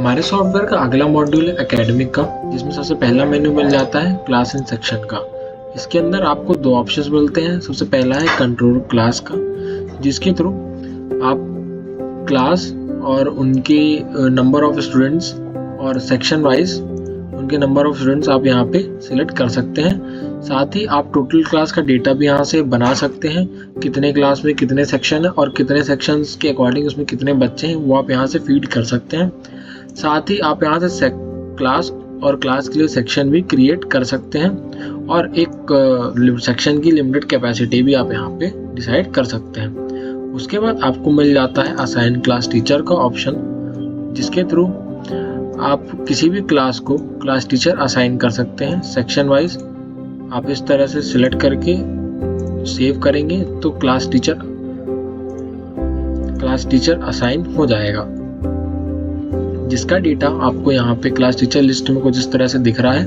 हमारे सॉफ्टवेयर का अगला मॉड्यूल है एकेडमिक का, जिसमें सबसे पहला मेन्यू मिल जाता है क्लास एंड सेक्शन का। इसके अंदर आपको दो ऑप्शंस मिलते हैं। सबसे पहला है कंट्रोल क्लास का, जिसके थ्रू आप क्लास और उनके नंबर ऑफ स्टूडेंट्स और सेक्शन वाइज उनके नंबर ऑफ स्टूडेंट्स आप यहाँ पे सिलेक्ट कर सकते हैं। साथ ही आप टोटल क्लास का डेटा भी यहाँ से बना सकते हैं, कितने क्लास में कितने सेक्शन है और कितने सेक्शंस के अकॉर्डिंग उसमें कितने बच्चे हैं वो आप यहाँ से फीड कर सकते हैं। साथ ही आप यहाँ से क्लास और क्लास के लिए सेक्शन भी क्रिएट कर सकते हैं और एक सेक्शन की लिमिटेड कैपेसिटी भी आप यहाँ पे डिसाइड कर सकते हैं। उसके बाद आपको मिल जाता है असाइन क्लास टीचर का ऑप्शन, जिसके थ्रू आप किसी भी क्लास को क्लास टीचर असाइन कर सकते हैं सेक्शन वाइज। आप इस तरह से सिलेक्ट करके सेव करेंगे तो क्लास टीचर असाइन हो जाएगा, जिसका डेटा आपको यहाँ पे क्लास टीचर लिस्ट में कुछ इस तरह से दिख रहा है।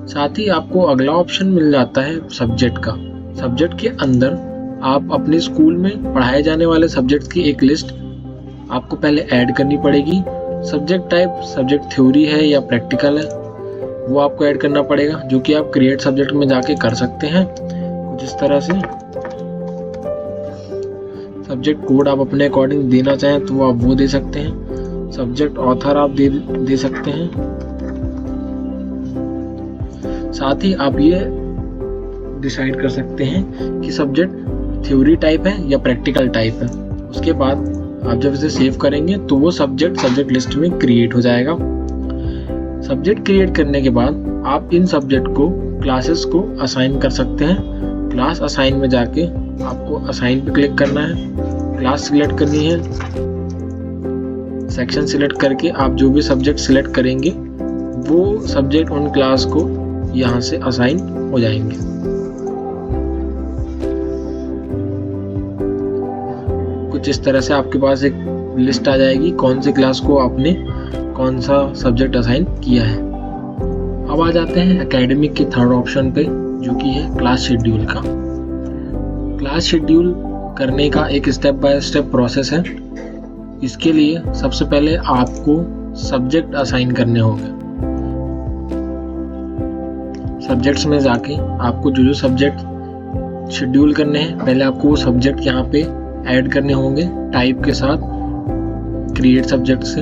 साथ ही आपको अगला ऑप्शन मिल जाता है सब्जेक्ट का। सब्जेक्ट के अंदर आप अपने स्कूल में पढ़ाए जाने वाले सब्जेक्ट की एक लिस्ट आपको पहले ऐड करनी पड़ेगी। सब्जेक्ट टाइप सब्जेक्ट थ्योरी है या प्रैक्टिकल है वो आपको ऐड करना पड़ेगा, जो कि आप क्रिएट सब्जेक्ट में जाके कर सकते हैं कुछ इस तरह से। सब्जेक्ट कोड आप अपने अकॉर्डिंग देना चाहें तो आप वो दे सकते हैं। सब्जेक्ट ऑथर आप दे सकते हैं। साथ ही आप ये डिसाइड कर सकते हैं कि सब्जेक्ट थ्योरी टाइप है या प्रैक्टिकल टाइप है। उसके बाद आप जब इसे सेव करेंगे तो वो सब्जेक्ट लिस्ट में क्रिएट हो जाएगा। सब्जेक्ट क्रिएट करने के बाद आप इन सब्जेक्ट को क्लासेस को असाइन कर सकते हैं। क्लास असाइन में जाके आपको असाइन पे क्लिक करना है, क्लास सिलेक्ट करनी है, सेक्शन सिलेक्ट करके आप जो भी सब्जेक्ट सिलेक्ट करेंगे वो सब्जेक्ट उन क्लास को यहाँ से असाइन हो जाएंगे। कुछ इस तरह से आपके पास एक लिस्ट आ जाएगी कौन सी क्लास को आपने कौन सा सब्जेक्ट असाइन किया है। अब आ जाते हैं एकेडमिक के थर्ड ऑप्शन पे, जो कि है क्लास शेड्यूल का। क्लास शेड्यूल करने का एक स्टेप बाय स्टेप प्रोसेस है। इसके लिए सबसे पहले आपको सब्जेक्ट असाइन करने होंगे। सब्जेक्ट्स में जाके आपको जो सब्जेक्ट शेड्यूल करने हैं पहले आपको वो सब्जेक्ट यहाँ पे ऐड करने होंगे टाइप के साथ। क्रिएट सब्जेक्ट से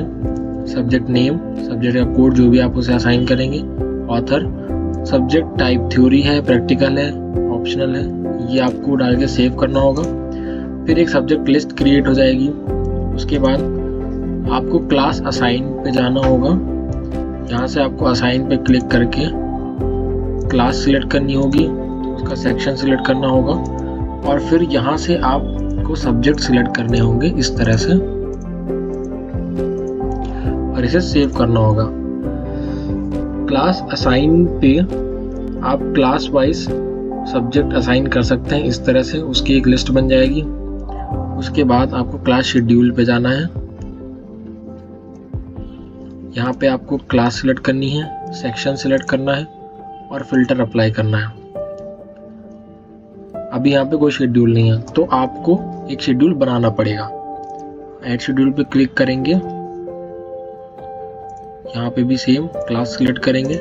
सब्जेक्ट नेम, सब्जेक्ट का कोड जो भी आप उसे असाइन करेंगे, ऑथर, सब्जेक्ट टाइप थ्योरी है, प्रैक्टिकल है, ऑप्शनल है, ये आपको डाल के सेव करना होगा। फिर एक सब्जेक्ट लिस्ट क्रिएट हो जाएगी। उसके बाद आपको क्लास असाइन पे जाना होगा। यहाँ से आपको असाइन पे क्लिक करके क्लास सिलेक्ट करनी होगी, उसका सेक्शन सिलेक्ट करना होगा और फिर यहाँ से आपको सब्जेक्ट सिलेक्ट करने होंगे इस तरह से और इसे सेव करना होगा। क्लास असाइन पे आप क्लास वाइज सब्जेक्ट असाइन कर सकते हैं इस तरह से, उसकी एक लिस्ट बन जाएगी। उसके बाद आपको क्लास शेड्यूल पे जाना है। यहाँ पे आपको क्लास सिलेक्ट करनी है, सेक्शन सिलेक्ट करना है और फिल्टर अप्लाई करना है। अभी यहाँ पे कोई शेड्यूल नहीं है तो आपको एक शेड्यूल बनाना पड़ेगा। ऐड शेड्यूल पे क्लिक करेंगे, यहाँ पे भी सेम क्लास सिलेक्ट करेंगे,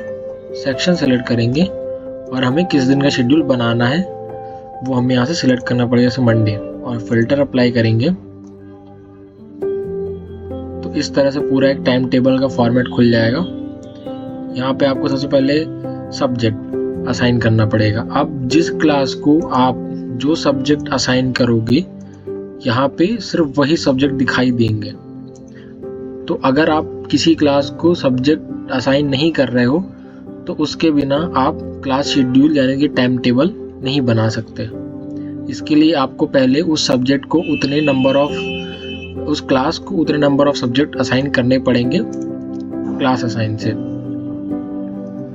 सेक्शन सिलेक्ट करेंगे और हमें किस दिन का शेड्यूल बनाना है वो हमें यहाँ से सिलेक्ट करना पड़ेगा, जैसे मंडे, और फिल्टर अप्लाई करेंगे तो इस तरह से पूरा एक टाइम टेबल का फॉर्मेट खुल जाएगा। यहाँ पे आपको सबसे पहले सब्जेक्ट असाइन करना पड़ेगा। अब जिस क्लास को आप जो सब्जेक्ट असाइन करोगे यहाँ पे सिर्फ वही सब्जेक्ट दिखाई देंगे। तो अगर आप किसी क्लास को सब्जेक्ट असाइन नहीं कर रहे हो तो उसके बिना आप क्लास शेड्यूल यानी कि टाइम टेबल नहीं बना सकते। इसके लिए आपको पहले उस सब्जेक्ट को उतने नंबर ऑफ सब्जेक्ट असाइन करने पड़ेंगे क्लास असाइन से।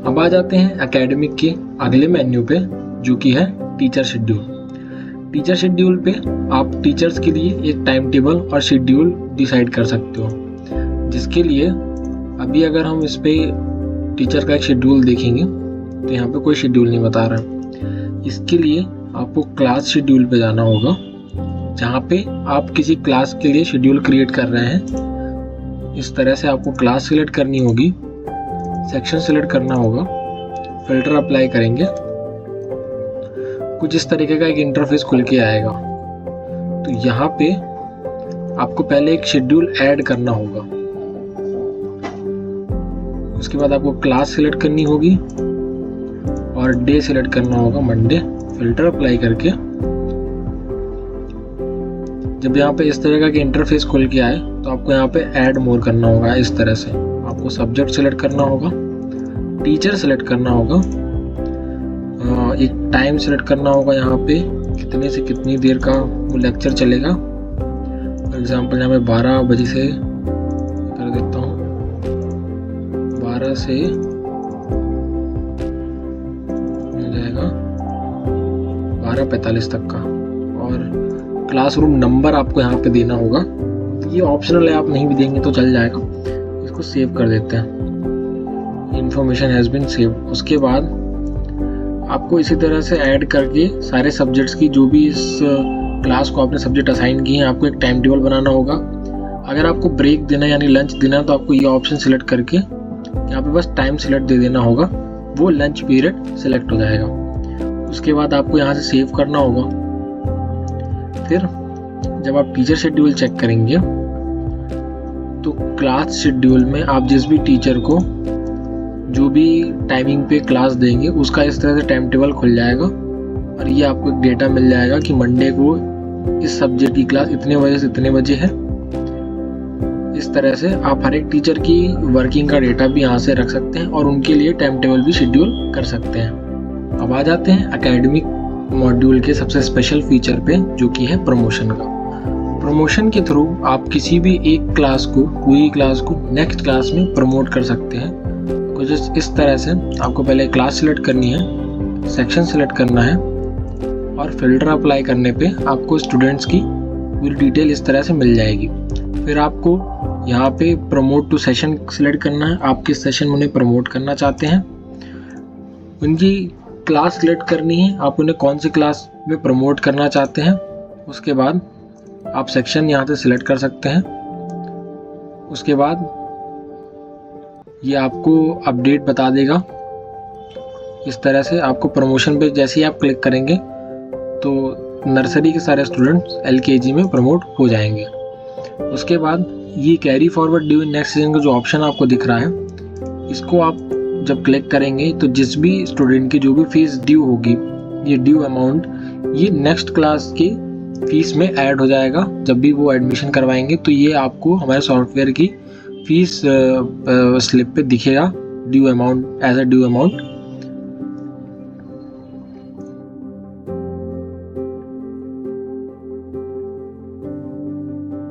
अब आ जाते हैं एकेडमिक के अगले मेन्यू पे, जो कि है टीचर शेड्यूल। टीचर शेड्यूल पे आप टीचर्स के लिए एक टाइम टेबल और शेड्यूल डिसाइड कर सकते हो, जिसके लिए अभी अगर हम इस पे टीचर का एक शेड्यूल देखेंगे तो यहाँ पे कोई शेड्यूल नहीं बता रहा। इसके लिए आपको क्लास शेड्यूल पे जाना होगा, जहाँ पे आप किसी क्लास के लिए शेड्यूल क्रिएट कर रहे हैं। इस तरह से आपको क्लास सिलेक्ट करनी होगी, सेक्शन सिलेक्ट करना होगा, फिल्टर अप्लाई करेंगे, कुछ इस तरीके का एक इंटरफेस खुल के आएगा। तो यहाँ पे आपको पहले एक शेड्यूल ऐड करना होगा, उसके बाद आपको क्लास सिलेक्ट करनी होगी और डे सिलेक्ट करना होगा मंडे, फिल्टर अप्लाई करके। जब यहाँ पे इस तरह का इंटरफेस खुल के आए तो आपको यहाँ पे ऐड मोर करना होगा। इस तरह से आपको सब्जेक्ट सिलेक्ट करना होगा, टीचर सिलेक्ट करना होगा, एक टाइम सिलेक्ट करना होगा, यहाँ पे कितने से कितनी देर का वो लेक्चर चलेगा। फॉर एग्जाम्पल यहाँ पे 12 बजे से कर देता हूँ, 12 से मिल जाएगा 12:45 तक का। और क्लासरूम नंबर आपको यहाँ पे देना होगा, ये ऑप्शनल है, आप नहीं भी देंगे तो चल जाएगा। इसको सेव कर देते हैं, इंफॉर्मेशन हैज़ बीन सेव। उसके बाद आपको इसी तरह से ऐड करके सारे सब्जेक्ट्स की, जो भी इस क्लास को आपने सब्जेक्ट असाइन किए हैं, आपको एक टाइम टेबल बनाना होगा। अगर आपको ब्रेक देना यानी लंच देना तो आपको ये ऑप्शन सिलेक्ट करके यहाँ पे बस टाइम सिलेक्ट दे देना होगा, वो लंच पीरियड सिलेक्ट हो जाएगा। उसके बाद आपको यहाँ से सेव करना होगा। फिर जब आप टीचर शेड्यूल चेक करेंगे तो क्लास शेड्यूल में आप जिस भी टीचर को जो भी टाइमिंग पे क्लास देंगे उसका इस तरह से टाइम टेबल खुल जाएगा और ये आपको एक डेटा मिल जाएगा कि मंडे को इस सब्जेक्ट की क्लास इतने बजे से इतने बजे है। इस तरह से आप हर एक टीचर की वर्किंग का डेटा भी यहाँ से रख सकते हैं और उनके लिए टाइम टेबल भी शेड्यूल कर सकते हैं। अब आ जाते हैं एकेडमिक मॉड्यूल के सबसे स्पेशल फीचर पे, जो कि है प्रमोशन का। प्रमोशन के थ्रू आप किसी भी एक क्लास को, पूरी क्लास को नेक्स्ट क्लास में प्रमोट कर सकते हैं। कुछ इस तरह से आपको पहले क्लास सिलेक्ट करनी है, सेक्शन सिलेक्ट करना है और फिल्टर अप्लाई करने पे आपको स्टूडेंट्स की पूरी डिटेल इस तरह से मिल जाएगी। फिर आपको यहाँ पे प्रमोट टू सेशन सिलेक्ट करना है, आप किस सेशन में उन्हें प्रमोट करना चाहते हैं। उनकी क्लास सिलेक्ट करनी है, आप उन्हें कौन सी क्लास में प्रमोट करना चाहते हैं। उसके बाद आप सेक्शन यहाँ से सिलेक्ट कर सकते हैं। उसके बाद ये आपको अपडेट बता देगा। इस तरह से आपको प्रमोशन पे जैसे ही आप क्लिक करेंगे तो नर्सरी के सारे स्टूडेंट्स LKG में प्रमोट हो जाएंगे। उसके बाद ये carry forward due next season का जो ऑप्शन आपको दिख रहा है, इसको आप जब क्लिक करेंगे तो जिस भी स्टूडेंट की जो भी फीस ड्यू होगी, ये ड्यू अमाउंट ये नेक्स्ट क्लास की फीस में ऐड हो जाएगा। जब भी वो एडमिशन करवाएंगे तो ये आपको हमारे सॉफ्टवेयर की फीस स्लिप पे दिखेगा, due amount as a due amount.